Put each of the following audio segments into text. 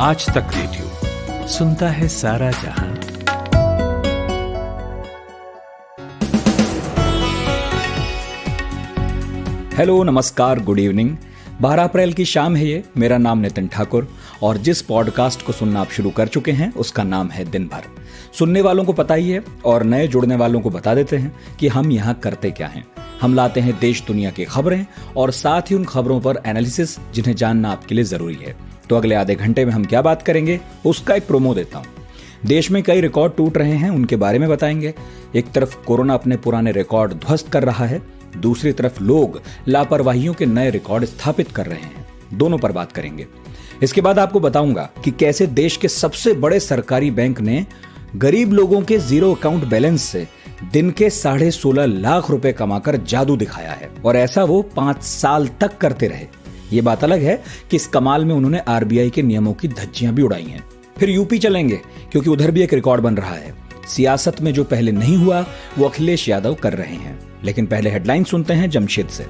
आज तक रेडियो सुनता है सारा जहां। हेलो, नमस्कार, गुड इवनिंग। 12 अप्रैल की शाम है ये। मेरा नाम नितिन ठाकुर और जिस पॉडकास्ट को सुनना आप शुरू कर चुके हैं उसका नाम है दिन भर। सुनने वालों को पता ही है और नए जुड़ने वालों को बता देते हैं कि हम यहाँ करते क्या हैं। हम लाते हैं देश दुनिया की खबरें और साथ ही उन खबरों पर एनालिसिस जिन्हें जानना आपके लिए जरूरी है। तो अगले आधे घंटे में हम क्या बात करेंगे उसका एक प्रोमो देता हूँ। देश में कई रिकॉर्ड टूट रहे हैं, उनके बारे में बताएंगे। एक तरफ कोरोना अपने पुराने रिकॉर्ड ध्वस्त कर रहा है, दूसरी तरफ लोग लापरवाहियों के नए रिकॉर्ड स्थापित कर रहे हैं। दोनों पर बात करेंगे। इसके बाद आपको बताऊंगा कि कैसे देश के सबसे बड़े सरकारी बैंक ने गरीब लोगों के जीरो अकाउंट बैलेंस से दिन के 16.5 लाख रुपए कमाकर जादू दिखाया है, और ऐसा वो 5 साल तक करते रहे। ये बात अलग है कि इस कमाल में उन्होंने आरबीआई के नियमों की धज्जियां भी उड़ाई हैं। फिर यूपी चलेंगे क्योंकि उधर भी एक रिकॉर्ड बन रहा है। सियासत में जो पहले नहीं हुआ वो अखिलेश यादव कर रहे हैं। लेकिन पहले हेडलाइन सुनते हैं जमशेद से।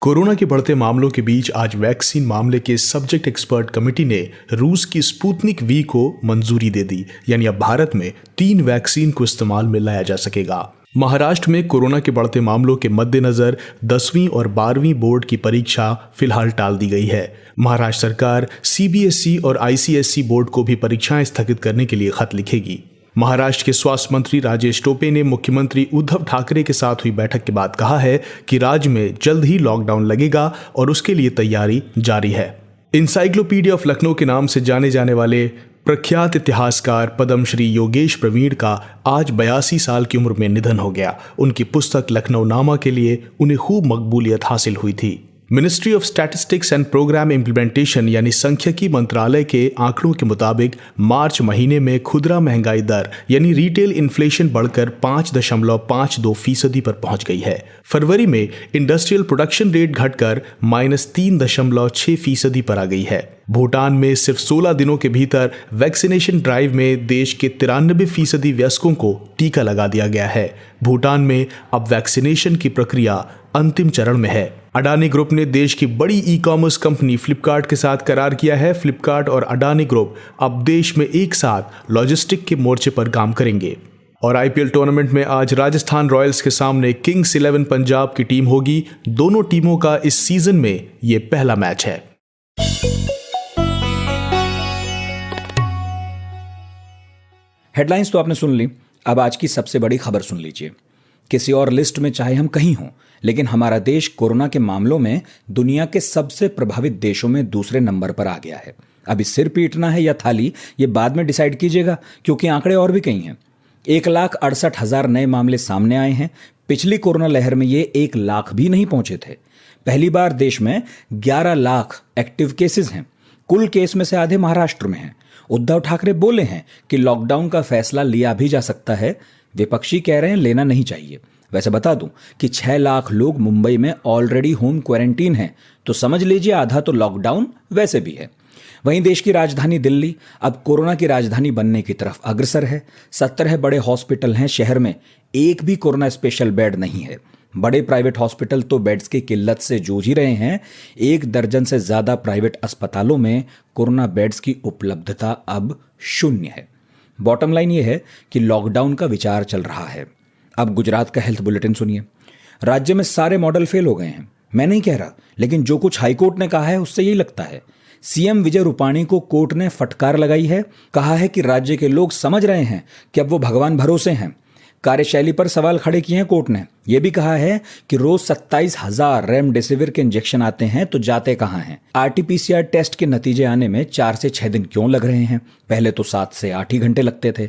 कोरोना के बढ़ते मामलों के बीच आज वैक्सीन मामले के सब्जेक्ट एक्सपर्ट कमेटी ने रूस की स्पुतनिक वी को मंजूरी दे दी। यानी अब भारत में 3 वैक्सीन को इस्तेमाल में लाया जा सकेगा। महाराष्ट्र में कोरोना के बढ़ते मामलों के मद्देनजर 10वीं और 12वीं बोर्ड की परीक्षा फिलहाल टाल दी गई है। महाराष्ट्र सरकार सीबीएसई और आईसीएसई बोर्ड को भी परीक्षाएं स्थगित करने के लिए खत लिखेगी। महाराष्ट्र के स्वास्थ्य मंत्री राजेश टोपे ने मुख्यमंत्री उद्धव ठाकरे के साथ हुई बैठक के बाद कहा है कि राज्य में जल्द ही लॉकडाउन लगेगा और उसके लिए तैयारी जारी है। इंसाइक्लोपीडिया ऑफ लखनऊ के नाम से जाने जाने वाले प्रख्यात इतिहासकार पद्मश्री योगेश प्रवीण का आज 82 साल की उम्र में निधन हो गया। उनकी पुस्तक लखनऊ नामा के लिए उन्हें खूब मकबूलियत हासिल हुई थी। Ministry of statistics and programme implementation यानी सांख्यिकी मंत्रालय के आंकड़ों के मुताबिक मार्च महीने में खुदरा महंगाई दर यानी रिटेल इन्फ्लेशन बढ़कर 5.52% पर पहुंच गई है। फरवरी में इंडस्ट्रियल प्रोडक्शन रेट घटकर -3.6% पर आ गई है। भूटान में सिर्फ 16 दिनों के भीतर वैक्सीनेशन ड्राइव में देश के 93% वयस्कों को टीका लगा दिया गया है। भूटान में अब वैक्सीनेशन की प्रक्रिया अंतिम चरण में है। अडानी ग्रुप ने देश की बड़ी ई कॉमर्स कंपनी फ्लिपकार्ट के साथ करार किया है। फ्लिपकार्ट और अडानी ग्रुप अब देश में एक साथ लॉजिस्टिक के मोर्चे पर काम करेंगे। और आईपीएल टूर्नामेंट में आज राजस्थान रॉयल्स के सामने किंग्स 11 पंजाब की टीम होगी। दोनों टीमों का इस सीजन में ये पहला मैच है। हेडलाइंस तो आपने सुन ली। अब आज की सबसे बड़ी खबर सुन लीजिए। किसी और लिस्ट में चाहे हम कहीं हों, लेकिन हमारा देश कोरोना के मामलों में दुनिया के सबसे प्रभावित देशों में दूसरे नंबर पर आ गया है। अभी सिर पीटना है या थाली, ये बाद में डिसाइड कीजिएगा, क्योंकि आंकड़े और भी कई हैं। 1,68,000 नए मामले सामने आए हैं। पिछली कोरोना लहर में ये 1 लाख भी नहीं पहुंचे थे। पहली बार देश में 11 लाख एक्टिव केसेस हैं। कुल केस में से आधे महाराष्ट्र में हैं। उद्धव ठाकरे बोले हैं कि लॉकडाउन का फैसला लिया भी जा सकता है। विपक्षी कह रहे हैं लेना नहीं चाहिए। वैसे बता दूं कि 6 लाख लोग मुंबई में ऑलरेडी होम क्वारंटीन हैं, तो समझ लीजिए आधा तो लॉकडाउन वैसे भी है। वहीं देश की राजधानी दिल्ली अब कोरोना की राजधानी बनने की तरफ अग्रसर है। 17 बड़े हॉस्पिटल हैं शहर में, एक भी कोरोना स्पेशल बेड नहीं है। बड़े प्राइवेट हॉस्पिटल तो बेड्स की किल्लत से जूझ ही रहे हैं। 1 दर्जन से ज्यादा प्राइवेट अस्पतालों में कोरोना बेड्स की उपलब्धता अब 0 है। बॉटम लाइन ये है कि लॉकडाउन का विचार चल रहा है। अब गुजरात का हेल्थ बुलेटिन सुनिए। राज्य में सारे मॉडल फेल हो गए हैं। मैं नहीं कह रहा, लेकिन जो कुछ हाईकोर्ट ने कहा है उससे यही लगता है। सीएम विजय रूपाणी को कोर्ट ने फटकार लगाई है। कहा है कि राज्य के लोग समझ रहे हैं कि अब वो भगवान भरोसे हैं। कार्यशैली पर सवाल खड़े किए हैं कोर्ट ने। यह भी कहा है कि रोज 27,000 रेमडेसिविर के इंजेक्शन आते हैं तो जाते कहां हैं। आरटीपीसीआर टेस्ट के नतीजे आने में 4 से 6 दिन क्यों लग रहे हैं? पहले तो 7 से 8 ही घंटे लगते थे।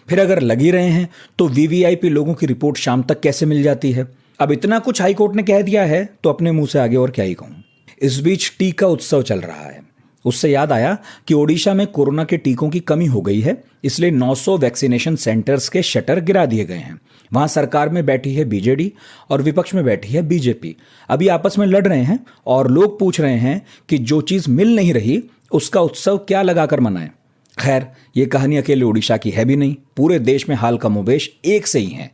फिर अगर लग ही रहे हैं तो वीवीआईपी लोगों की रिपोर्ट शाम तक कैसे मिल जाती है? अब इतना कुछ हाईकोर्ट ने कह दिया है तो अपने मुंह से आगे और क्या ही कहूं। इस बीच टीका उत्सव चल रहा है। उससे याद आया कि ओडिशा में कोरोना के टीकों की कमी हो गई है, इसलिए 900 वैक्सीनेशन सेंटर्स के शटर गिरा दिए गए हैं। वहां सरकार में बैठी है बीजेडी और विपक्ष में बैठी है बीजेपी। अभी आपस में लड़ रहे हैं और लोग पूछ रहे हैं कि जो चीज मिल नहीं रही उसका उत्सव क्या लगाकर मनाएं। खैर, ये कहानी अकेले उड़ीसा की है भी नहीं, पूरे देश में हाल कमोबेश एक से ही है।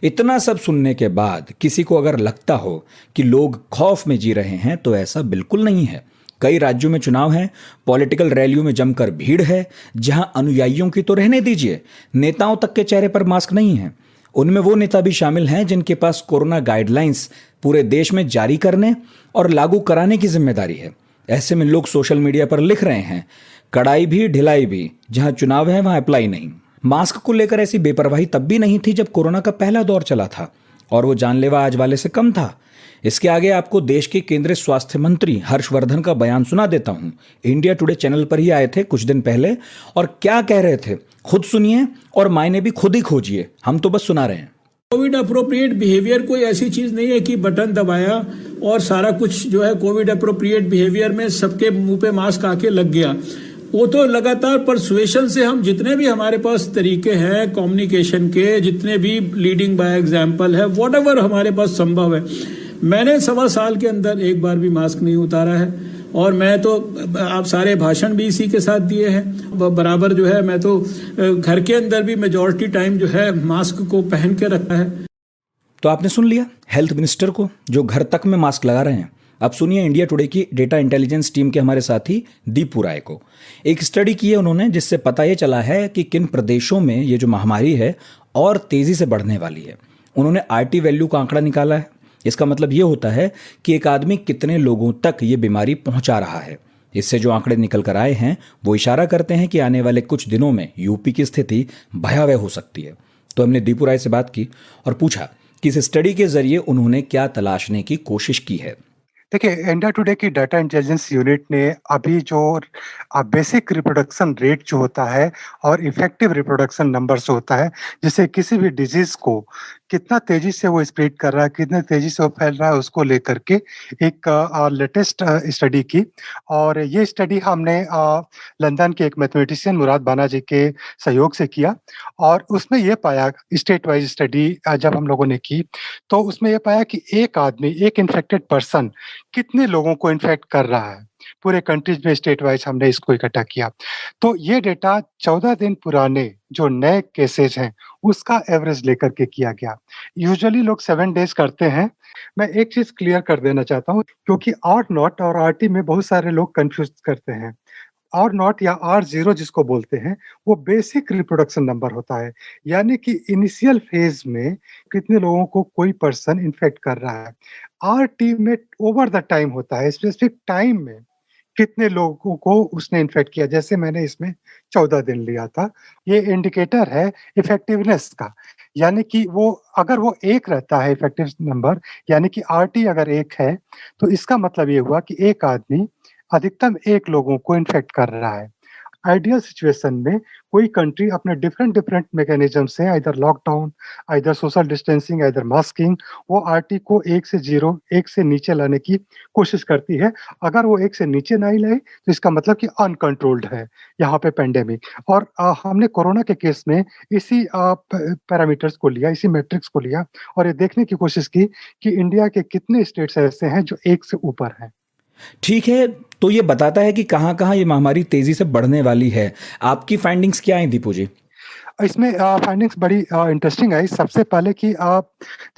इतना सब सुनने के बाद किसी को अगर लगता हो कि लोग खौफ में जी रहे हैं तो ऐसा बिल्कुल नहीं है। कई राज्यों में चुनाव हैं, पॉलिटिकल रैलियों में जमकर भीड़ है, जहां अनुयायियों की तो रहने दीजिए, नेताओं तक के चेहरे पर मास्क नहीं है। उनमें वो नेता भी शामिल हैं जिनके पास कोरोना गाइडलाइंस पूरे देश में जारी करने और लागू कराने की जिम्मेदारी है। ऐसे में लोग सोशल मीडिया पर लिख रहे हैं, कड़ाई भी ढिलाई भी, जहां चुनाव है वहां अप्लाई नहीं। मास्क को लेकर ऐसी बेपरवाही तब भी नहीं थी जब कोरोना का पहला दौर चला था, और वो जानलेवा आज वाले से कम था। इसके आगे आपको देश के केंद्रीय स्वास्थ्य मंत्री हर्षवर्धन का बयान सुना देता हूं। इंडिया टुडे चैनल पर ही आए थे कुछ दिन पहले, और क्या कह रहे थे खुद सुनिए और मायने भी खुद ही खोजिए, हम तो बस सुना रहे हैं। कोविड अप्रोप्रिएट बिहेवियर कोई ऐसी चीज नहीं है कि बटन दबाया और सारा कुछ जो है कोविड अप्रोप्रिएट बिहेवियर में सबके मुंह पे मास्क आके लग गया। वो तो लगातार परसुएशन से हम जितने भी हमारे पास तरीके हैं कम्युनिकेशन के, जितने भी लीडिंग बाय एग्जाम्पल है, व्हाटएवर हमारे पास संभव है, मैंने 1.25 साल के अंदर एक बार भी मास्क नहीं उतारा है। और मैं तो आप सारे भाषण भी इसी के साथ दिए हैं बराबर। जो है मैं तो घर के अंदर भी मेजॉरिटी टाइम जो है मास्क को पहन के रखा है। तो आपने सुन लिया हेल्थ मिनिस्टर को, जो घर तक में मास्क लगा रहे हैं। अब सुनिए इंडिया टुडे की डेटा इंटेलिजेंस टीम के हमारे साथी दीपू राय को। एक स्टडी की है उन्होंने, जिससे पता ये चला है कि किन प्रदेशों में ये जो महामारी है और तेजी से बढ़ने वाली है। उन्होंने आरटी वैल्यू का आंकड़ा निकाला है। इसका मतलब ये होता है कि एक आदमी कितने लोगों तक ये बीमारी पहुंचा रहा है। इससे जो आंकड़े निकल कर आए हैं वो इशारा करते हैं कि आने वाले कुछ दिनों में यूपी की स्थिति भयावह हो सकती है। तो हमने दीपू राय से बात की और पूछा कि इस स्टडी के जरिए उन्होंने क्या तलाशने की कोशिश की है। देखिए, इंडिया टुडे की डाटा इंटेलिजेंस यूनिट ने अभी जो बेसिक रिप्रोडक्शन रेट जो होता है और इफेक्टिव रिप्रोडक्शन नंबर जो होता है, जिससे किसी भी डिजीज को कितना तेजी से वो स्प्रेड कर रहा है, कितने तेजी से वो फैल रहा है, उसको लेकर के एक लेटेस्ट स्टडी की। और ये स्टडी हमने लंदन के एक मैथमेटिशियन मुराद बानाजी के सहयोग से किया। और उसमें ये पाया, स्टेट वाइज स्टडी जब हम लोगों ने की, तो उसमें ये पाया कि एक आदमी, एक इन्फेक्टेड पर्सन कितने लोगों को इन्फेक्ट कर रहा है। पूरे कंट्रीज में स्टेट वाइज हमने इसको इकट्ठा किया। तो ये डेटा 14 दिन पुराने जो नए केसेज हैं उसका एवरेज लेकर के किया गया। यूजुअली लोग 7 डेज करते हैं। मैं एक चीज क्लियर कर देना चाहता हूँ, क्योंकि आर नॉट और आरटी में बहुत सारे लोग कंफ्यूज करते हैं। आर नॉट या आर जीरो जिसको बोलते हैं, वो बेसिक रिप्रोडक्शन नंबर होता है, यानी कि इनिशियल फेज में कितने लोगों को कोई पर्सन इन्फेक्ट कर रहा है। आर टी में ओवर द टाइम होता है, स्पेसिफिक टाइम में कितने लोगों को उसने इन्फेक्ट किया। जैसे मैंने इसमें 14 दिन लिया था। ये इंडिकेटर है इफेक्टिवनेस का, यानी कि वो अगर वो 1 रहता है इफेक्टिव नंबर, यानी कि आरटी अगर 1 है, तो इसका मतलब ये हुआ कि एक आदमी अधिकतम 1 लोगों को इन्फेक्ट कर रहा है। आइडियल सिचुएशन में कोई कंट्री अपने डिफरेंट मैकेनिज्म से, either lockdown, either social distancing, either masking, वो आरटी को 1 से 0, 1 से नीचे लाने की कोशिश करती है। अगर वो 1 से नीचे नहीं लाए तो इसका मतलब कि अनकंट्रोल्ड है यहाँ पे पेंडेमिक। और हमने कोरोना के केस में इसी पैरामीटर्स को लिया, इसी मैट्रिक्स को लिया और ये देखने की कोशिश की कि इंडिया के कितने स्टेट्स ऐसे हैं जो 1 से ऊपर हैं। ठीक है, तो ये बताता है कि कहाँ कहाँ ये महामारी तेजी से बढ़ने वाली है। आपकी फाइंडिंग्स क्या हैं दीपू जी? इसमें फाइंडिंग्स बड़ी इंटरेस्टिंग आई। सबसे पहले कि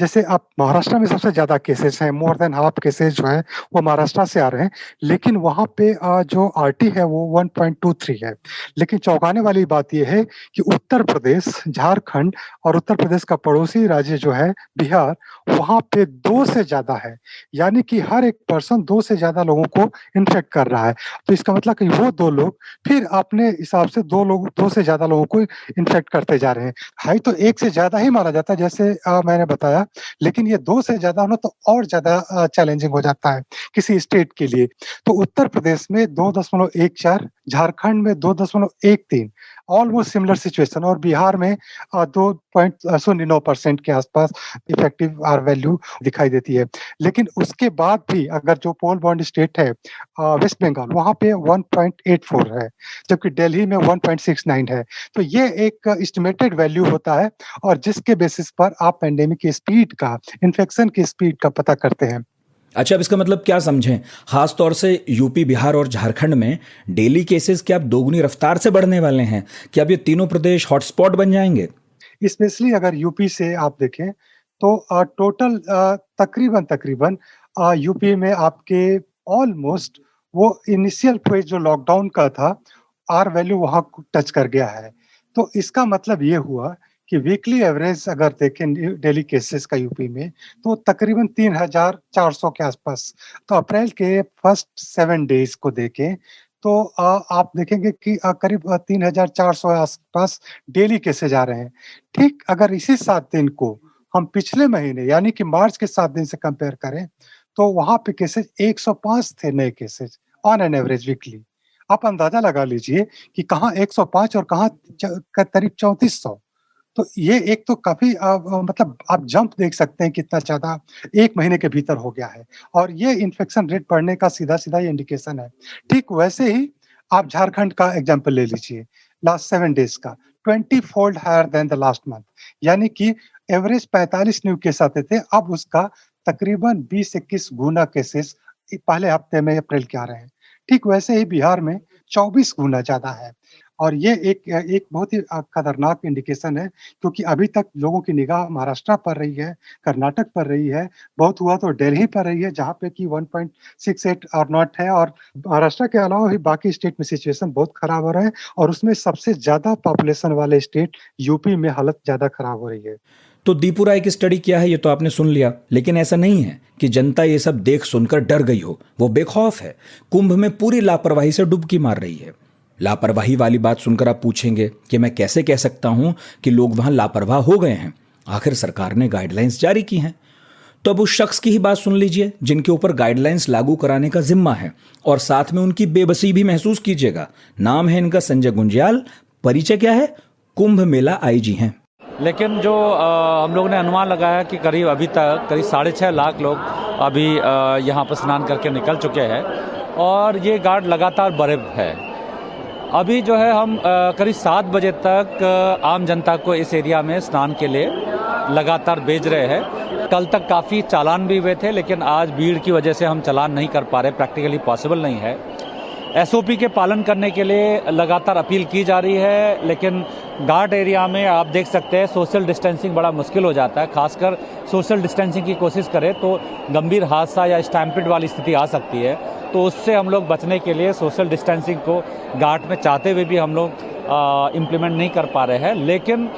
जैसे आप महाराष्ट्र में सबसे ज़्यादा केसेस हैं, मोर देन हाफ केसेस जो हैं वो महाराष्ट्र से आ रहे हैं, लेकिन वहाँ पे जो आरटी है वो 1.23 है। लेकिन चौंकाने वाली बात ये है कि उत्तर प्रदेश, झारखंड और उत्तर प्रदेश का पड़ोसी राज्य जो है बिहार, वहाँ पे 2 से ज़्यादा है, यानी कि हर एक पर्सन 2 से ज़्यादा लोगों को इन्फेक्ट कर रहा है। तो इसका मतलब कि वो 2 लोग फिर अपने हिसाब से 2 से ज़्यादा लोगों को इन्फेक्ट करते जा रहे हैं। हाई तो 1 से ज़्यादा ही माना जाता है, जैसे मैंने बताया, लेकिन ये 2 से ज़्यादा होना तो और ज़्यादा चैलेंजिंग हो जाता है किसी स्टेट के लिए। तो उत्तर प्रदेश में 2.14, झारखंड में 2.13, ऑलमोस्ट सिमिलर सिचुएशन, और बिहार में 2.09% के आसपास इफेक्टिव आर वैल्यू दिखाई देती है। लेकिन उसके बाद भी अगर जो पोल बॉन्ड स्टेट है वेस्ट बंगाल, वहाँ पे 1.84 है, जबकि दिल्ली में 1.69 है। तो ये एक एस्टिमेटेड वैल्यू होता है और जिसके बेसिस पर आप पेंडेमिक की स्पीड का, इन्फेक्शन की स्पीड का पता करते हैं। अच्छा, अब इसका मतलब क्या समझें? खास तौर से यूपी, बिहार और झारखंड में डेली केसेस क्या अब दोगुनी रफ्तार से बढ़ने वाले हैं? क्या अब ये तीनों प्रदेश हॉटस्पॉट बन जाएंगे? स्पेशली अगर यूपी से आप देखें तो टोटल तकरीबन तकरीबन यूपी में आपके ऑलमोस्ट वो इनिशियल फेज जो लॉकडाउन का था, आर वैल्यू वहाँ टच कर गया है। तो इसका मतलब ये हुआ कि वीकली एवरेज अगर देखें डेली केसेस का यूपी में, तो तकरीबन 3,400 के आसपास। तो अप्रैल के फर्स्ट 7 डेज को देखें तो आप देखेंगे कि करीब 3,400 आसपास डेली केसेज आ रहे हैं। ठीक अगर इसी 7 दिन को हम पिछले महीने यानी कि मार्च के 7 दिन से कंपेयर करें, तो वहाँ पे केसेज 105 थे नए cases on an average weekly. आप अंदाजा लगा लीजिए कि कहाँ 105 और कहाँ करीब 3400। तो ये एक तो काफ़ी मतलब आप जंप देख सकते हैं कितना ज़्यादा 1 महीने के भीतर हो गया है और ये इन्फेक्शन रेट बढ़ने का सीधा-सीधा ये इंडिकेशन है। ठीक वैसे ही आप झारखंड का एग्ज़ाम्पल ले लीजिए, लास्ट 7 डेज़ का 20 fold higher than the last month, यानी कि एवरेज 45 न्यू केस आते थे, अब उसका तकरीबन 20-21 गुना केसेस पहले हफ्ते में अप्रैल के आ रहे हैं। ठीक वैसे ही बिहार में 24 गुना ज़्यादा है और ये एक बहुत ही खतरनाक इंडिकेशन है, क्योंकि अभी तक लोगों की निगाह महाराष्ट्र पर रही है, कर्नाटक पर रही है, बहुत हुआ तो दिल्ली पर रही है, जहाँ पे कि 1.68 और नॉट है, और महाराष्ट्र के अलावा भी बाकी स्टेट में सिचुएशन बहुत खराब हो रहा है और उसमें सबसे ज़्यादा पॉपुलेशन वाले स्टेट यूपी में हालत ज़्यादा खराब हो रही है। तो दीपू राय की स्टडी क्या है ये तो आपने सुन लिया, लेकिन ऐसा नहीं है कि जनता ये सब देख सुनकर डर गई हो। वो बेखौफ है, कुंभ में पूरी लापरवाही से डुबकी मार रही है। लापरवाही वाली बात सुनकर आप पूछेंगे कि मैं कैसे कह सकता हूं कि लोग वहां लापरवाह हो गए हैं? आखिर सरकार ने गाइडलाइंस जारी की हैं। तो अब उस शख्स की ही बात सुन लीजिए जिनके ऊपर गाइडलाइंस लागू कराने का जिम्मा है, और साथ में उनकी बेबसी भी महसूस कीजिएगा। नाम है इनका संजय गुंजियाल। परिचय क्या है? कुंभ मेला आईजी हैं। लेकिन जो हम लोगों ने अनुमान लगाया कि करीब अभी तक करीब 6.5 लाख लोग अभी यहाँ पर स्नान करके निकल चुके हैं और ये गार्ड लगातार बरे है। अभी जो है हम करीब 7 बजे तक आम जनता को इस एरिया में स्नान के लिए लगातार भेज रहे हैं। कल तक काफ़ी चालान भी हुए थे, लेकिन आज भीड़ की वजह से हम चालान नहीं कर पा रहे, प्रैक्टिकली पॉसिबल नहीं है। एसओपी के पालन करने के लिए लगातार अपील की जा रही है, लेकिन घाट एरिया में आप देख सकते हैं सोशल डिस्टेंसिंग बड़ा मुश्किल हो जाता है। खासकर सोशल डिस्टेंसिंग की कोशिश करें तो गंभीर हादसा या स्टैम्पिड वाली स्थिति आ सकती है, तो उससे हम लोग बचने के लिए सोशल डिस्टेंसिंग को घाट में चाहते हुए भी हम लोग इम्प्लीमेंट नहीं कर पा रहे हैं। लेकिन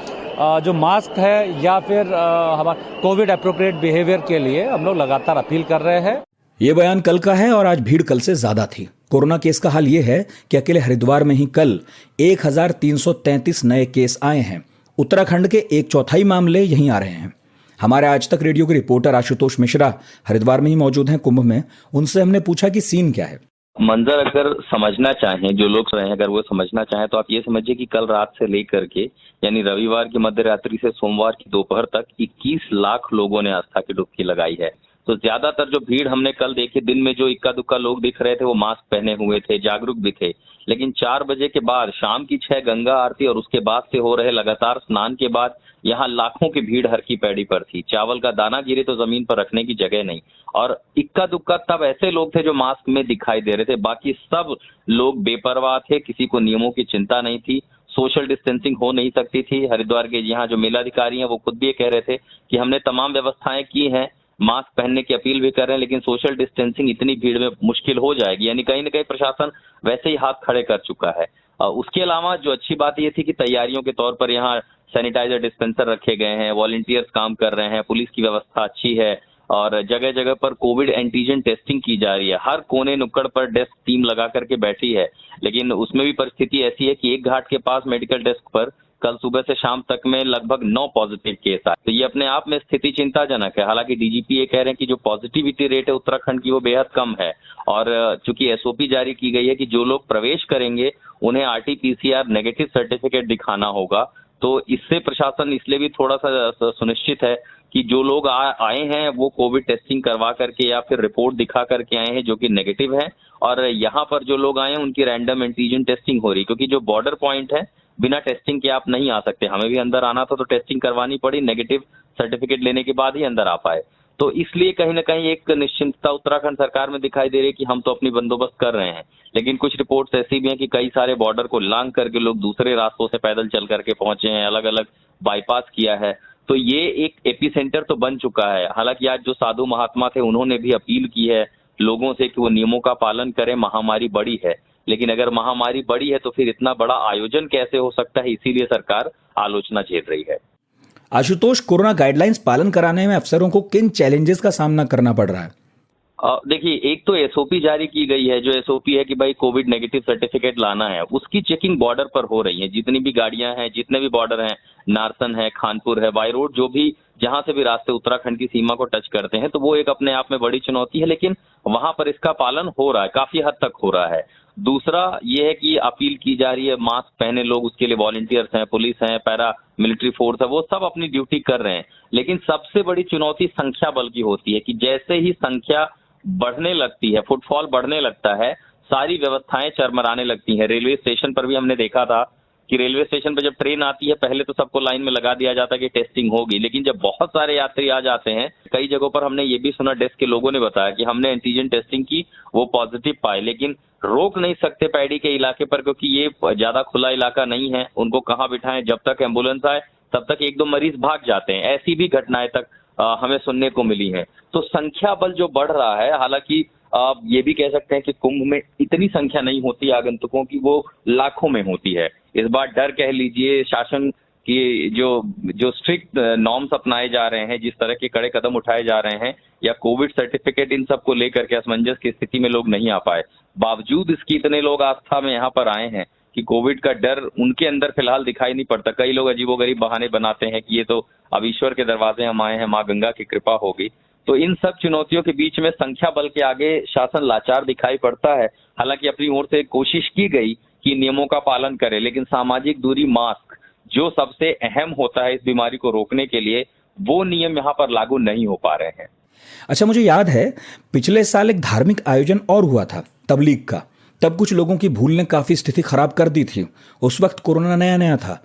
जो मास्क है या फिर हमारा कोविड अप्रोप्रिएट बिहेवियर के लिए हम लोग लगातार अपील कर रहे हैं। ये बयान कल का है और आज भीड़ कल से ज्यादा थी। कोरोना केस का हाल ये है कि अकेले हरिद्वार में ही कल 1333 नए केस आए हैं। उत्तराखंड के 1/4 मामले यहीं आ रहे हैं। हमारे आज तक रेडियो के रिपोर्टर आशुतोष मिश्रा हरिद्वार में ही मौजूद हैं कुंभ में। उनसे हमने पूछा कि सीन क्या है। मंजर अगर समझना चाहें, जो लोग रहे हैं अगर वो समझना चाहें, तो आप ये समझिए कि कल रात से लेकर के यानी रविवार की मध्य रात्रि से सोमवार की दोपहर तक 21 लाख लोगों ने आस्था की डुबकी लगाई है। तो ज्यादातर जो भीड़ हमने कल देखी, दिन में जो इक्का दुक्का लोग दिख रहे थे वो मास्क पहने हुए थे, जागरूक भी थे, लेकिन 4 बजे के बाद शाम की 6 गंगा आरती और उसके बाद से हो रहे लगातार स्नान के बाद यहाँ लाखों की भीड़ हर की पैड़ी पर थी। चावल का दाना गिरे तो जमीन पर रखने की जगह नहीं, और इक्का दुक्का तब ऐसे लोग थे जो मास्क में दिखाई दे रहे थे, बाकी सब लोग बेपरवाह थे, किसी को नियमों की चिंता नहीं थी। सोशल डिस्टेंसिंग हो नहीं सकती थी। हरिद्वार के यहाँ जो मेलाधिकारी हैं वो खुद भी ये कह रहे थे कि हमने तमाम व्यवस्थाएं की हैं, मास्क पहनने की अपील भी कर रहे हैं, लेकिन सोशल डिस्टेंसिंग इतनी भीड़ में मुश्किल हो जाएगी। यानी कहीं ना कहीं प्रशासन वैसे ही हाथ खड़े कर चुका है। उसके अलावा जो अच्छी बात ये थी कि तैयारियों के तौर पर यहाँ सैनिटाइजर डिस्पेंसर रखे गए हैं, वॉलंटियर्स काम कर रहे हैं, पुलिस की व्यवस्था अच्छी है और जगह जगह पर कोविड एंटीजन टेस्टिंग की जा रही है। हर कोने नुक्कड़ पर डेस्क टीम लगा करके बैठी है, लेकिन उसमें भी परिस्थिति ऐसी है कि एक घाट के पास मेडिकल डेस्क पर कल सुबह से शाम तक में लगभग 9 पॉजिटिव केस आए। तो ये अपने आप में स्थिति चिंताजनक है। हालांकि डीजीपी ये कह रहे हैं कि जो पॉजिटिविटी रेट है उत्तराखंड की वो बेहद कम है, और चूंकि एसओपी जारी की गई है कि जो लोग प्रवेश करेंगे उन्हें आरटीपीसीआर नेगेटिव सर्टिफिकेट दिखाना होगा, तो इससे प्रशासन इसलिए भी थोड़ा सा सुनिश्चित है कि जो लोग आए हैं वो कोविड टेस्टिंग करवा करके या फिर रिपोर्ट दिखा करके आए हैं जो कि नेगेटिव है, और यहाँ पर जो लोग आए हैं उनकी रैंडम एंटीजन टेस्टिंग हो रही, क्योंकि जो बॉर्डर पॉइंट है बिना टेस्टिंग के आप नहीं आ सकते। हमें भी अंदर आना था तो टेस्टिंग करवानी पड़ी, नेगेटिव सर्टिफिकेट लेने के बाद ही अंदर आ पाए। तो इसलिए कहीं ना कहीं एक निश्चिंतता उत्तराखंड सरकार में दिखाई दे रही है कि हम तो अपनी बंदोबस्त कर रहे हैं। लेकिन कुछ रिपोर्ट्स ऐसी भी हैं कि कई सारे बॉर्डर को लांघ करके लोग दूसरे रास्तों से पैदल चल करके पहुंचे हैं, अलग अलग बाईपास किया है। तो ये एक एपिसेंटर तो बन चुका है। हालांकि आज जो साधु महात्मा थे उन्होंने भी अपील की है लोगों से कि वो नियमों का पालन करें, महामारी बड़ी है। लेकिन अगर महामारी बड़ी है तो फिर इतना बड़ा आयोजन कैसे हो सकता है, इसीलिए सरकार आलोचना झेल रही है। आशुतोष, कोरोना गाइडलाइंस पालन कराने में अफसरों को किन चैलेंजेस का सामना करना पड़ रहा है? देखिए, एक तो एसओपी जारी की गई है, जो एसओपी है कि भाई कोविड नेगेटिव सर्टिफिकेट लाना है, उसकी चेकिंग बॉर्डर पर हो रही है। जितनी भी गाड़ियां हैं, जितने भी बॉर्डर हैं, नारसन है, खानपुर है, बाय रोड, जो भी जहां से भी रास्ते उत्तराखंड की सीमा को टच करते हैं, तो वो एक अपने आप में बड़ी चुनौती है। लेकिन वहां पर इसका पालन हो रहा है, काफी हद तक हो रहा है। दूसरा ये है कि अपील की जा रही है मास्क पहने लोग, उसके लिए वॉलंटियर्स हैं, पुलिस हैं, पैरा मिलिट्री फोर्स है, वो सब अपनी ड्यूटी कर रहे हैं। लेकिन सबसे बड़ी चुनौती संख्या बल की होती है कि जैसे ही संख्या बढ़ने लगती है, फुटफॉल बढ़ने लगता है, सारी व्यवस्थाएं चरमराने लगती हैं। रेलवे स्टेशन पर भी हमने देखा था कि रेलवे स्टेशन पर जब ट्रेन आती है, पहले तो सबको लाइन में लगा दिया जाता है कि टेस्टिंग होगी। लेकिन जब बहुत सारे यात्री आ जाते हैं, कई जगहों पर हमने ये भी सुना, डेस्क के लोगों ने बताया कि हमने एंटीजन टेस्टिंग की, वो पॉजिटिव पाए। लेकिन रोक नहीं सकते पैड़ी के इलाके पर, क्योंकि ये ज्यादा खुला इलाका नहीं है। उनको कहाँ बिठाएं, जब तक एम्बुलेंस आए तब तक एक दो मरीज भाग जाते हैं। ऐसी भी घटनाएं तक हमें सुनने को मिली है। तो संख्या बल जो बढ़ रहा है, हालांकि आप ये भी कह सकते हैं कि कुंभ में इतनी संख्या नहीं होती आगंतुकों की, वो लाखों में होती है। इस बार डर कह लीजिए, शासन की जो स्ट्रिक्ट नॉर्म्स अपनाए जा रहे हैं, जिस तरह के कड़े कदम उठाए जा रहे हैं, या कोविड सर्टिफिकेट, इन सब को लेकर के असमंजस की स्थिति में लोग नहीं आ पाए। बावजूद इसकी इतने लोग आस्था में यहाँ पर आए हैं कि कोविड का डर उनके अंदर फिलहाल दिखाई नहीं पड़ता। कई लोग अजीबोगरीब बहाने बनाते हैं कि ये तो अब ईश्वर के दरवाजे हम आए हैं, माँ गंगा की कृपा होगी। तो इन सब चुनौतियों के बीच में संख्या बल के आगे शासन लाचार दिखाई पड़ता है। हालांकि अपनी ओर से कोशिश की गई कि नियमों का पालन करे, लेकिन सामाजिक दूरी, मास्क, जो सबसे अहम होता है इस बीमारी को रोकने के लिए, वो नियम यहाँ पर लागू नहीं हो पा रहे हैं। अच्छा, मुझे याद है पिछले साल एक धार्मिक आयोजन और हुआ था, तबलीग का। तब कुछ लोगों की भूल ने काफी स्थिति खराब कर दी थी। उस वक्त कोरोना नया नया था।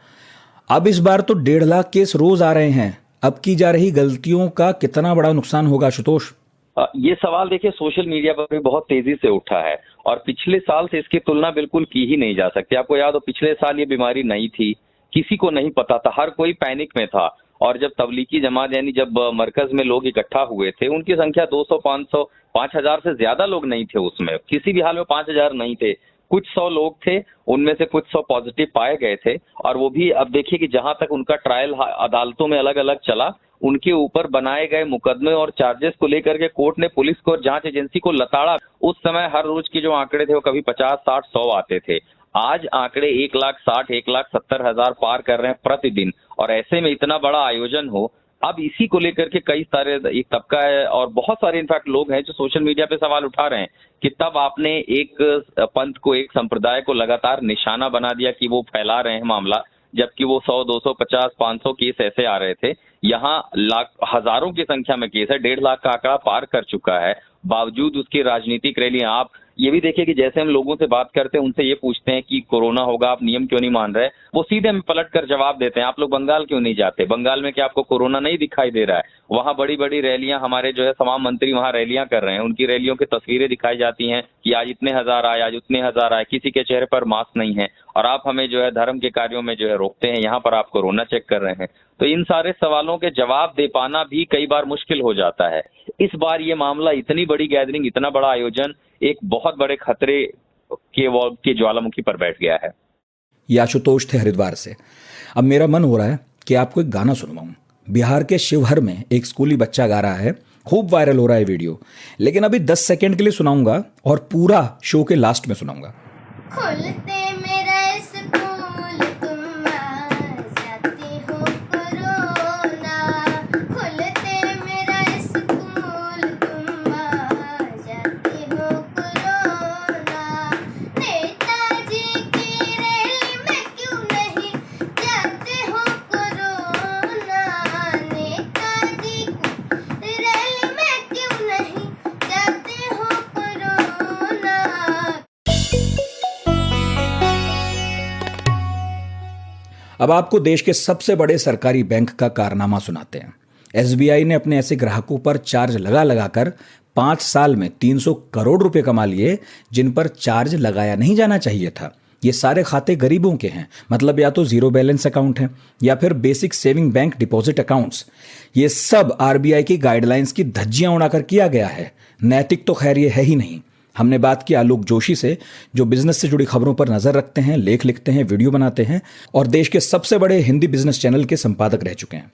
अब इस बार तो 1.5 लाख केस रोज आ रहे हैं। अब की जा रही गलतियों का कितना बड़ा नुकसान होगा आशुतोष? ये सवाल देखिए सोशल मीडिया पर भी बहुत तेजी से उठा है, और पिछले साल से इसकी तुलना बिल्कुल की ही नहीं जा सकती। आपको याद हो, पिछले साल ये बीमारी नहीं थी, किसी को नहीं पता था, हर कोई पैनिक में था। और जब तबलीगी जमात, यानी जब मरकज में लोग इकट्ठा हुए थे, उनकी संख्या 200, 500, 5000 से ज्यादा लोग नहीं थे उसमें। किसी भी हाल में 5000 नहीं थे, कुछ 100 लोग थे, उनमें से कुछ 100 पॉजिटिव पाए गए थे। और वो भी अब देखिए कि जहां तक उनका ट्रायल अदालतों में अलग अलग चला, उनके ऊपर बनाए गए मुकदमे और चार्जेस को लेकर के कोर्ट ने पुलिस को और जांच एजेंसी को लताड़ा। उस समय हर रोज के जो आंकड़े थे वो कभी 50, 60, 100 आते थे। आज आंकड़े 1,60,000, 1,70,000 पार कर रहे हैं प्रतिदिन। और ऐसे में इतना बड़ा आयोजन हो, अब इसी को लेकर के कई सारे, एक तबका है और बहुत सारे इनफैक्ट लोग हैं जो सोशल मीडिया पे सवाल उठा रहे हैं कि तब आपने एक पंथ को, एक संप्रदाय को लगातार निशाना बना दिया कि वो फैला रहे हैं मामला, जबकि वो 100, 200, 50, 500 केस ऐसे आ रहे थे। यहाँ लाख, हजारों की संख्या में केस है, 1.5 लाख का आंकड़ा पार कर चुका है। बावजूद उसकी राजनीतिक रैलियां, आप ये भी देखिए कि जैसे हम लोगों से बात करते हैं, उनसे ये पूछते हैं कि कोरोना होगा, आप नियम क्यों नहीं मान रहे, वो सीधे हमें पलट कर जवाब देते हैं, आप लोग बंगाल क्यों नहीं जाते? बंगाल में क्या आपको कोरोना नहीं दिखाई दे रहा है? वहाँ बड़ी बड़ी रैलियां, हमारे जो है तमाम मंत्री वहाँ रैलियां कर रहे हैं, उनकी रैलियों की तस्वीरें दिखाई जाती हैं कि आज इतने हजार आए, आज उतने हजार आए, किसी के चेहरे पर मास्क नहीं है, और आप हमें जो है धर्म के कार्यों में जो है रोकते हैं, यहाँ पर आप कोरोना चेक कर रहे हैं। तो इन सारे सवालों के जवाब दे पाना भी कई बार मुश्किल हो जाता है। इस बार ये मामला, इतनी बड़ी गैदरिंग, इतना बड़ा आयोजन, एक बहुत बड़े खतरे के ज्वालामुखी पर बैठ गया है। ये आशुतोष थे हरिद्वार से। अब मेरा मन हो रहा है कि आपको एक गाना सुनवाऊं। बिहार के शिवहर में एक स्कूली बच्चा गा रहा है, खूब वायरल हो रहा है वीडियो, लेकिन अभी 10 सेकंड के लिए सुनाऊंगा और पूरा शो के लास्ट में सुनाऊंगा। खुलते मेरा स्कूल तुम आ जाते हो कोरोना, खुलते मेरा स्कूल तुम आ जाते हो कोरोना, नेताजी की रैली में क्यों नहीं जाते हो कोरोना, नेताजी की रैली में क्यों नहीं जाते हो कोरोना। अब आपको देश के सबसे बड़े सरकारी बैंक का कारनामा सुनाते हैं। एसबीआई ने अपने ऐसे ग्राहकों पर चार्ज लगा लगाकर 5 साल में 300 करोड़ रुपए कमा लिए, जिन पर चार्ज लगाया नहीं जाना चाहिए था। ये सारे खाते गरीबों के हैं, मतलब या तो जीरो बैलेंस अकाउंट हैं या फिर basic saving bank deposit accounts. ये सब आरबीआई की गाइडलाइंस की धज्जियां उड़ाकर किया गया है। नैतिक तो खैर ये है ही नहीं। हमने बात की आलोक जोशी से, जो बिजनेस से जुड़ी खबरों पर नजर रखते हैं, लेख लिखते हैं, वीडियो बनाते हैं और देश के सबसे बड़े हिंदी बिजनेस चैनल के संपादक रह चुके हैं।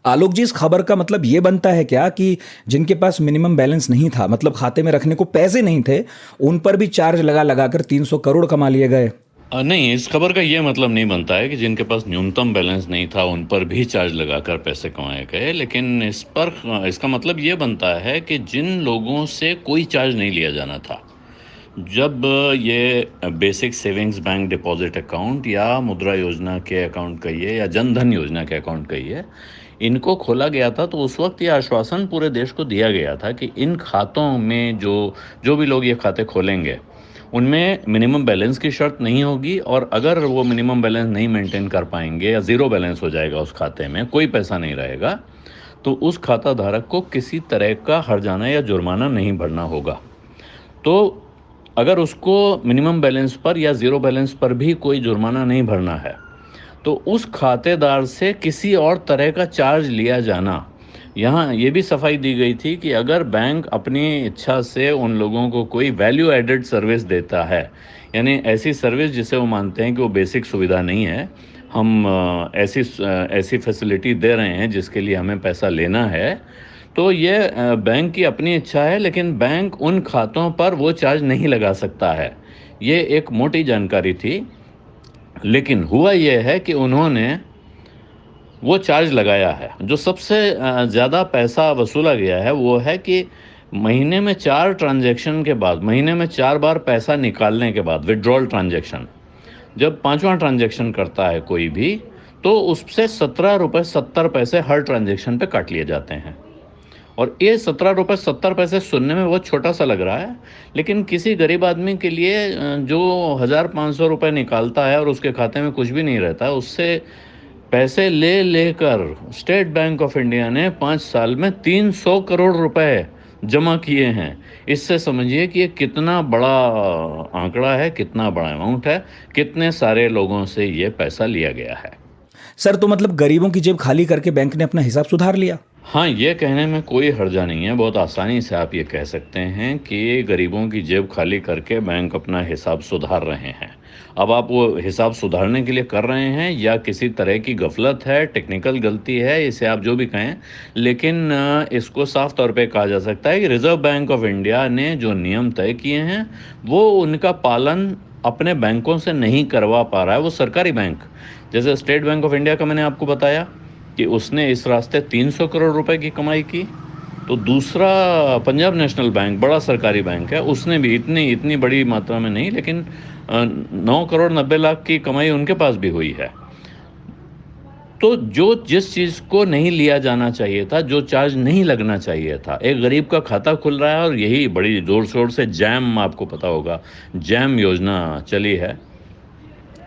आलोक जी, इस खबर का मतलब ये बनता है क्या कि जिनके पास मिनिमम बैलेंस नहीं था, मतलब खाते में रखने को पैसे नहीं थे, उन पर भी चार्ज लगा लगाकर 300 करोड़ कमा लिए गए? नहीं, इस खबर का ये मतलब नहीं बनता है कि जिनके पास न्यूनतम बैलेंस नहीं था उन पर भी चार्ज लगाकर पैसे कमाए गए, लेकिन इसका मतलब ये बनता है कि जिन लोगों से कोई चार्ज नहीं लिया जाना था, जब ये basic savings bank deposit account या मुद्रा योजना के अकाउंट कहिए या जनधन योजना के अकाउंट कहिए, इनको खोला गया था, तो उस वक्त ये आश्वासन पूरे देश को दिया गया था कि इन खातों में जो भी लोग ये खाते खोलेंगे उनमें मिनिमम बैलेंस की शर्त नहीं होगी, और अगर वो मिनिमम बैलेंस नहीं मेंटेन कर पाएंगे या ज़ीरो बैलेंस हो जाएगा उस खाते में, कोई पैसा नहीं रहेगा, तो उस खाता धारक को किसी तरह का हर्जाना या जुर्माना नहीं भरना होगा। तो अगर उसको मिनिमम बैलेंस पर या ज़ीरो बैलेंस पर भी कोई जुर्माना नहीं भरना है, तो उस खातेदार से किसी और तरह का चार्ज लिया जाना, यहाँ ये भी सफाई दी गई थी कि अगर बैंक अपनी इच्छा से उन लोगों को कोई वैल्यू एडेड सर्विस देता है, यानी ऐसी सर्विस जिसे वो मानते हैं कि वो बेसिक सुविधा नहीं है, हम ऐसी फैसिलिटी दे रहे हैं जिसके लिए हमें पैसा लेना है, तो ये बैंक की अपनी इच्छा है, लेकिन बैंक उन खातों पर वो चार्ज नहीं लगा सकता है। ये एक मोटी जानकारी थी, लेकिन हुआ ये है कि उन्होंने वो चार्ज लगाया है। जो सबसे ज़्यादा पैसा वसूला गया है वो है कि महीने में 4 ट्रांजैक्शन के बाद, महीने में 4 बार पैसा निकालने के बाद, विड्रॉल ट्रांजैक्शन, जब 5वां ट्रांजैक्शन करता है कोई भी, तो उससे 17 रुपये 70 पैसे हर ट्रांजैक्शन पे काट लिए जाते हैं। और ये 17 रुपये 70 पैसे सुनने में बहुत छोटा सा लग रहा है, लेकिन किसी गरीब आदमी के लिए जो 1500 रुपये निकालता है और उसके खाते में कुछ भी नहीं रहता है, उससे पैसे ले लेकर स्टेट बैंक ऑफ इंडिया ने 5 साल में 300 करोड़ रुपए जमा किए हैं। इससे समझिए कि ये कितना बड़ा आंकड़ा है, कितना बड़ा अमाउंट है, कितने सारे लोगों से ये पैसा लिया गया है। सर, तो मतलब गरीबों की जेब खाली करके बैंक ने अपना हिसाब सुधार लिया? हाँ, ये कहने में कोई हर्जा नहीं है। बहुत आसानी से आप ये कह सकते हैं कि गरीबों की जेब खाली करके बैंक अपना हिसाब सुधार रहे हैं। अब आप वो हिसाब सुधारने के लिए कर रहे हैं या किसी तरह की गफलत है, टेक्निकल गलती है, इसे आप जो भी कहें, लेकिन इसको साफ तौर पे कहा जा सकता है कि रिजर्व बैंक ऑफ इंडिया ने जो नियम तय किए हैं वो उनका पालन अपने बैंकों से नहीं करवा पा रहा है। वो सरकारी बैंक, जैसे स्टेट बैंक ऑफ इंडिया का मैंने आपको बताया कि उसने इस रास्ते 300 करोड़ रुपए की कमाई की, तो दूसरा पंजाब नेशनल बैंक, बड़ा सरकारी बैंक है, उसने भी इतनी बड़ी मात्रा में नहीं, लेकिन 9 करोड़ 90 लाख की कमाई उनके पास भी हुई है। तो जिस चीज़ को नहीं लिया जाना चाहिए था, जो चार्ज नहीं लगना चाहिए था, एक गरीब का खाता खुल रहा है, और यही बड़ी ज़ोर शोर से जैम, आपको पता होगा, जैम योजना चली है,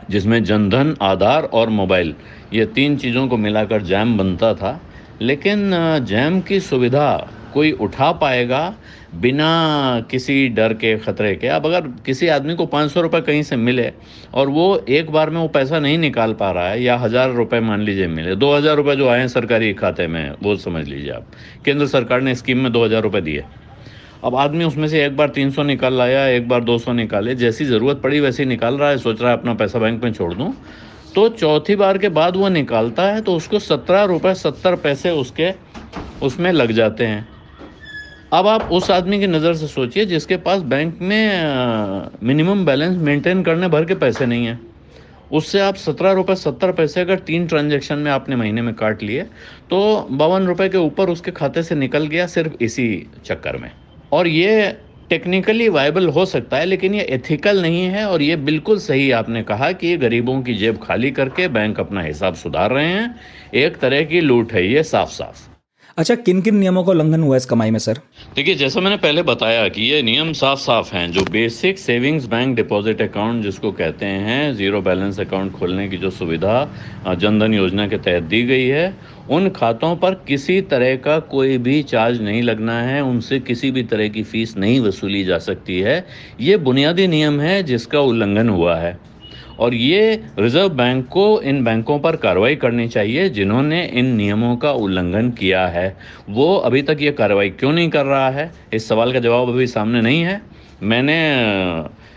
जिसमें जनधन, आधार और मोबाइल, ये 3 चीज़ों को मिलाकर जैम बनता था। लेकिन जैम की सुविधा कोई उठा पाएगा बिना किसी डर के, ख़तरे के? अब अगर किसी आदमी को 500 रुपये कहीं से मिले और वो एक बार में वो पैसा नहीं निकाल पा रहा है, या 1000 रुपये मान लीजिए मिले, 2000 रुपये जो आए हैं सरकारी खाते में, वो समझ लीजिए आप, केंद्र सरकार ने स्कीम में 2000 रुपये दिए। अब आदमी उसमें से एक बार 300 निकाल लाया, एक बार 200 निकाले, जैसी ज़रूरत पड़ी वैसे ही निकाल रहा है, सोच रहा है अपना पैसा बैंक में छोड़ दूँ, तो चौथी बार के बाद वो निकालता है तो उसको 17 रुपये 70 पैसे उसमें लग जाते हैं। अब आप उस आदमी की नज़र से सोचिए जिसके पास बैंक में मिनिमम बैलेंस मेंटेन करने भर के पैसे नहीं हैं, उससे आप 17 रुपये 70 पैसे अगर 3 ट्रांजैक्शन में आपने महीने में काट लिए, तो 52 रुपये के ऊपर उसके खाते से निकल गया सिर्फ इसी चक्कर में। और ये टेक्निकली वायबल हो सकता है, लेकिन ये एथिकल नहीं है, और ये बिल्कुल सही आपने कहा कि ये गरीबों की जेब खाली करके बैंक अपना हिसाब सुधार रहे हैं। एक तरह की लूट है ये, साफ साफ। अच्छा, किन किन नियमों का उल्लंघन हुआ इस कमाई में सर? देखिए, जैसा मैंने पहले बताया कि ये नियम साफ साफ हैं। जो basic savings bank deposit account जिसको कहते हैं, ज़ीरो बैलेंस अकाउंट खोलने की जो सुविधा जनधन योजना के तहत दी गई है, उन खातों पर किसी तरह का कोई भी चार्ज नहीं लगना है, उनसे किसी भी तरह की फ़ीस नहीं वसूली जा सकती है। ये बुनियादी नियम है जिसका उल्लंघन हुआ है, और ये रिजर्व बैंक को इन बैंकों पर कार्रवाई करनी चाहिए जिन्होंने इन नियमों का उल्लंघन किया है। वो अभी तक ये कार्रवाई क्यों नहीं कर रहा है, इस सवाल का जवाब अभी सामने नहीं है। मैंने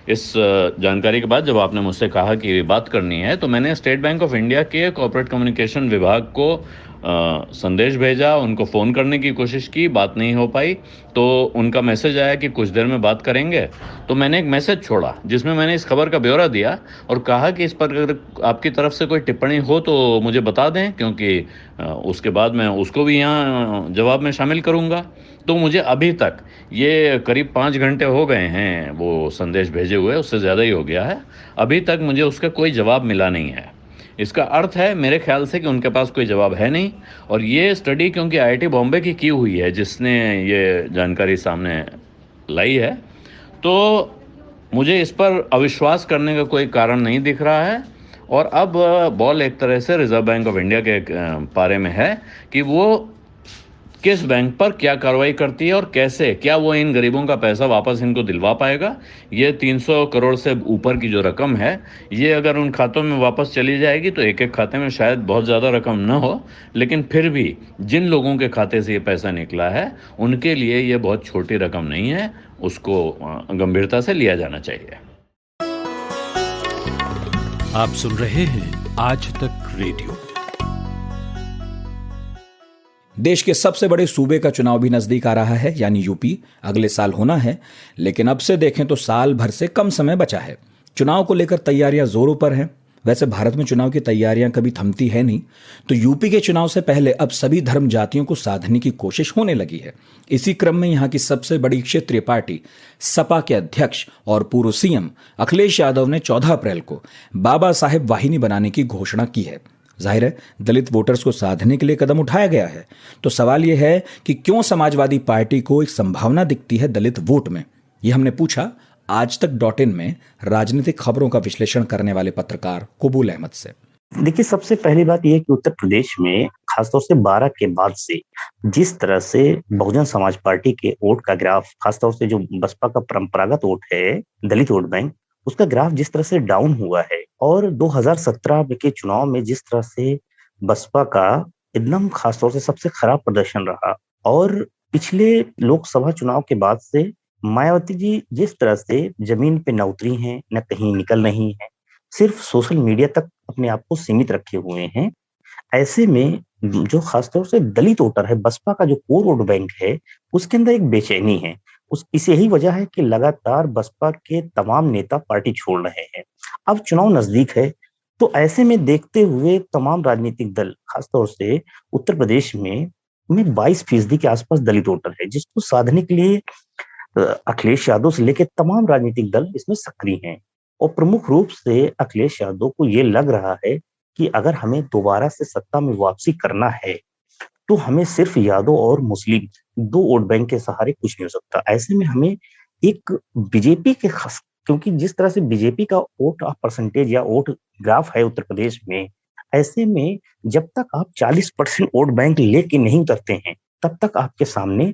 इस जानकारी के बाद जब आपने मुझसे कहा कि ये बात करनी है, तो मैंने स्टेट बैंक ऑफ इंडिया के कॉर्पोरेट कम्युनिकेशन विभाग को संदेश भेजा, उनको फ़ोन करने की कोशिश की, बात नहीं हो पाई। तो उनका मैसेज आया कि कुछ देर में बात करेंगे। तो मैंने एक मैसेज छोड़ा जिसमें मैंने इस खबर का ब्यौरा दिया और कहा कि इस पर अगर आपकी तरफ से कोई टिप्पणी हो तो मुझे बता दें, क्योंकि उसके बाद मैं उसको भी यहाँ जवाब में शामिल करूँगा। तो मुझे अभी तक ये करीब 5 घंटे हो गए हैं वो संदेश भेजे हुए, उससे ज़्यादा ही हो गया है, अभी तक मुझे उसका कोई जवाब मिला नहीं है। इसका अर्थ है मेरे ख्याल से कि उनके पास कोई जवाब है नहीं। और ये स्टडी क्योंकि आईआईटी बॉम्बे की हुई है जिसने ये जानकारी सामने लाई है, तो मुझे इस पर अविश्वास करने का कोई कारण नहीं दिख रहा है। और अब बॉल एक तरह से रिजर्व बैंक ऑफ इंडिया के पारे में है कि वो किस बैंक पर क्या कार्रवाई करती है और कैसे, क्या वो इन गरीबों का पैसा वापस इनको दिलवा पाएगा। ये 300 करोड़ से ऊपर की जो रकम है, ये अगर उन खातों में वापस चली जाएगी तो एक एक खाते में शायद बहुत ज़्यादा रकम न हो, लेकिन फिर भी जिन लोगों के खाते से ये पैसा निकला है उनके लिए ये बहुत छोटी रकम नहीं है, उसको गंभीरता से लिया जाना चाहिए। आप सुन रहे हैं आज तक रेडियो। देश के सबसे बड़े सूबे का चुनाव भी नजदीक आ रहा है, यानी यूपी। अगले साल होना है, लेकिन अब से देखें तो साल भर से कम समय बचा है। चुनाव को लेकर तैयारियां जोरों पर हैं। वैसे भारत में चुनाव की तैयारियां कभी थमती है नहीं, तो यूपी के चुनाव से पहले अब सभी धर्म जातियों को साधने की कोशिश होने लगी है। इसी क्रम में यहां की सबसे बड़ी क्षेत्रीय पार्टी सपा के अध्यक्ष और पूर्व सीएम अखिलेश यादव ने 14 अप्रैल को बाबा साहेब वाहिनी बनाने की घोषणा की है। जाहिर है दलित वोटर्स को साधने के लिए कदम उठाया गया है। तो सवाल यह है कि क्यों समाजवादी पार्टी को एक संभावना दिखती है दलित वोट में। यह हमने पूछा आज तक .in में राजनीतिक खबरों का विश्लेषण करने वाले पत्रकार कबूल अहमद से। देखिए, सबसे पहली बात यह है कि उत्तर प्रदेश में खासतौर से 12 के बाद से जिस तरह से बहुजन समाज पार्टी के वोट का ग्राफ, खासतौर से जो बसपा का परंपरागत वोट है, दलित वोट बैंक, उसका ग्राफ जिस तरह से डाउन हुआ है, और 2017 के चुनाव में जिस तरह से बसपा का एकदम खासतौर से सबसे खराब प्रदर्शन रहा, और पिछले लोकसभा चुनाव के बाद से मायावती जी जिस तरह से जमीन पे न उतरी हैं, न कहीं निकल रही हैं, सिर्फ सोशल मीडिया तक अपने आप को सीमित रखे हुए हैं। ऐसे में जो खासतौर से दलित वोटर है, बसपा का जो कोर वोट बैंक है, उसके अंदर एक बेचैनी है। इस यही वजह है कि लगातार बसपा के तमाम नेता पार्टी छोड़ रहे हैं। अब चुनाव नजदीक है, तो ऐसे में देखते हुए तमाम राजनीतिक दल, खासतौर से उत्तर प्रदेश में 22% के आसपास दलित वोटर है, जिसको साधने के लिए अखिलेश यादव से लेकर तमाम राजनीतिक दल इसमें सक्रिय हैं। और प्रमुख रूप से अखिलेश यादव को ये लग रहा है कि अगर हमें दोबारा से सत्ता में वापसी करना है तो हमें सिर्फ यादव और मुस्लिम 2 वोट बैंक के सहारे कुछ नहीं हो सकता। ऐसे में हमें एक बीजेपी के खास, क्योंकि जिस तरह से बीजेपी का वोट परसेंटेज या वोट ग्राफ है उत्तर प्रदेश में, ऐसे में जब तक आप 40% वोट बैंक लेके नहीं उतरते हैं, तब तक आपके सामने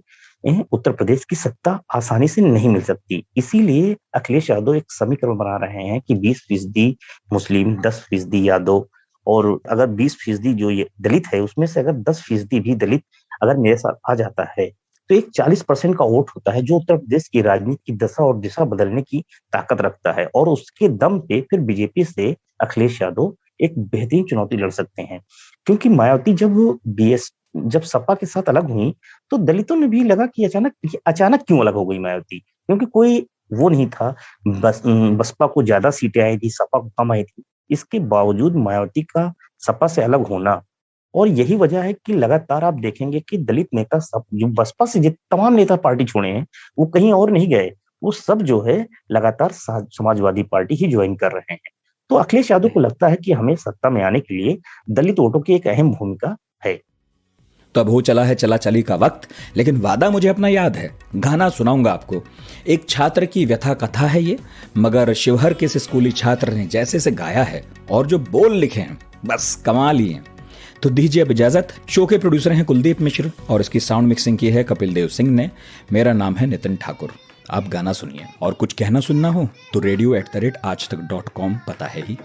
उत्तर प्रदेश की सत्ता आसानी से नहीं मिल सकती। इसीलिए अखिलेश यादव एक समीकरण बना रहे हैं कि 20% मुस्लिम, 10% यादव, और अगर 20% जो ये दलित है उसमें से अगर 10% भी दलित अगर मेरे साथ आ जाता है तो एक 40% का वोट होता है, जो उत्तर प्रदेश की राजनीति की दशा और दिशा बदलने की ताकत रखता है। और उसके दम पे फिर बीजेपी से अखिलेश यादव एक बेहतरीन चुनौती लड़ सकते हैं। क्योंकि मायावती जब सपा के साथ अलग हुई तो दलितों ने भी लगा कि अचानक क्यों अलग हो गई मायावती, क्योंकि कोई वो नहीं था। बसपा को ज्यादा सीटें आई थी, सपा को कम आई थी। इसके बावजूद मायावती का सपा से अलग होना, और यही वजह है कि लगातार आप देखेंगे कि दलित नेता सब जो बसपा से जितने तमाम नेता पार्टी छोड़े हैं वो कहीं और नहीं गए, वो सब जो है लगातार समाजवादी पार्टी ही ज्वाइन कर रहे हैं। तो अखिलेश यादव को लगता है कि हमें सत्ता में आने के लिए दलित वोटों की एक अहम भूमिका है। तो अब हो चला है चला चली का वक्त, लेकिन वादा मुझे अपना याद है, गाना सुनाऊंगा आपको। एक छात्र की व्यथा कथा है ये, मगर शिवहर के इस स्कूली छात्र ने जैसे से गाया है और जो बोल लिखे हैं बस कमाल ही हैं। तो दीजिए अब इजाजत। शो के प्रोड्यूसर हैं कुलदीप मिश्र और इसकी साउंड मिक्सिंग की है कपिल देव सिंह ने। मेरा नाम है नितिन ठाकुर। आप गाना सुनिए और कुछ कहना सुनना हो तो radio@aajtak.com पता है ही।